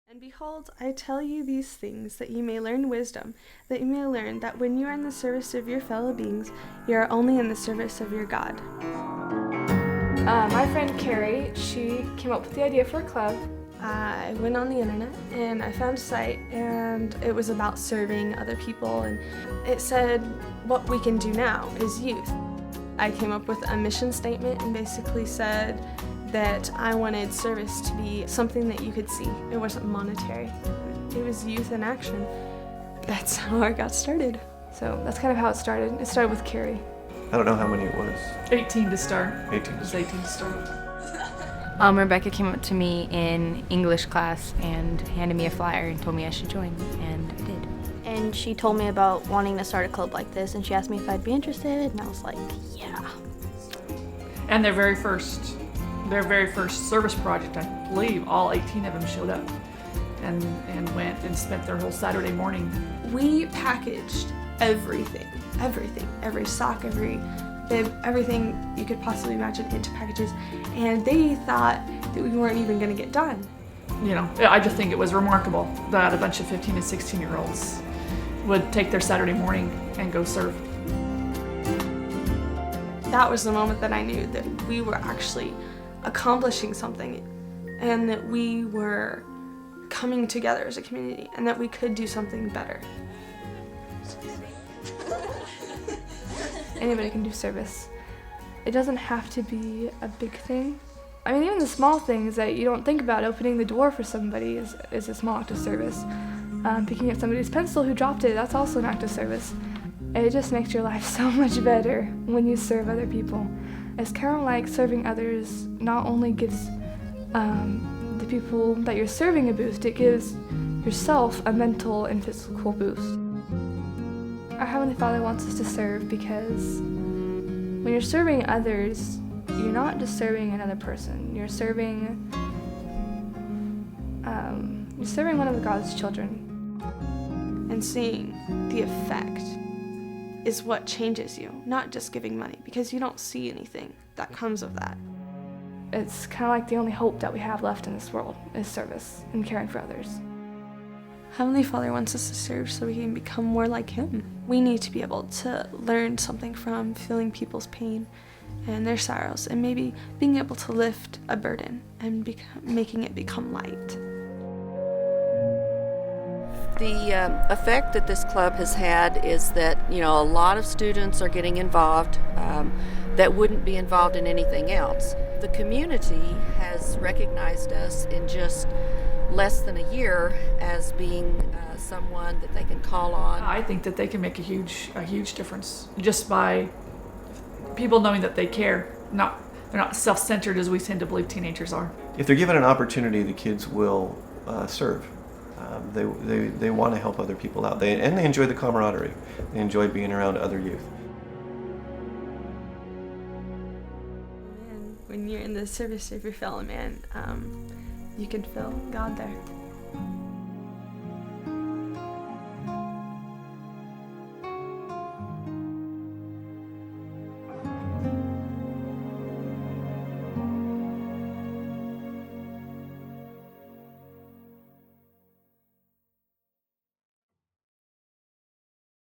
And behold, I tell you these things, that you may learn wisdom, that you may learn that when you are in the service of your fellow beings, you are only in the service of your God. My friend Carrie, she came up with the idea for a club. I went on the internet and I found a site, and it was about serving other people, and it said what we can do now is youth. I came up with a mission statement and basically said that I wanted service to be something that you could see. It wasn't monetary. It was youth in action. That's how I got started. So that's kind of how it started. It started with Carrie. I don't know how many it was. 18 to start. 18 to It was start. 18 to start. Rebecca came up to me in English class and handed me a flyer and told me I should join, and I did. And she told me about wanting to start a club like this, and she asked me if I'd be interested, and I was like, yeah. And their very first service project, I believe all 18 of them showed up and went and spent their whole Saturday morning. We packaged everything, every sock, every bib, everything you could possibly imagine into packages, and they thought that we weren't even going to get done. You know, I just think it was remarkable that a bunch of 15 and 16-year-olds would take their Saturday morning and go serve. That was the moment that I knew that we were actually accomplishing something, and that we were coming together as a community, and that we could do something better. Anybody can do service. It doesn't have to be a big thing. I mean, even the small things that you don't think about, opening the door for somebody is a small act of service. Picking up somebody's pencil who dropped it, that's also an act of service. It just makes your life so much better when you serve other people. It's kind of like serving others not only gives the people that you're serving a boost, it gives yourself a mental and physical boost. Our Heavenly Father wants us to serve because when you're serving others, you're not just serving another person. You're serving one of God's children. And seeing the effect is what changes you, not just giving money, because you don't see anything that comes of that. It's kind of like the only hope that we have left in this world is service and caring for others. Heavenly Father wants us to serve so we can become more like Him. We need to be able to learn something from feeling people's pain and their sorrows, and maybe being able to lift a burden and making it become light. The effect that this club has had is that, a lot of students are getting involved that wouldn't be involved in anything else. The community has recognized us in just less than a year as being someone that they can call on. I think that they can make a huge difference just by people knowing that they care. They're not self-centered as we tend to believe teenagers are. If they're given an opportunity, the kids will serve. They want to help other people out. They enjoy the camaraderie. They enjoy being around other youth. And when you're in the service of your fellow man, you can feel God there.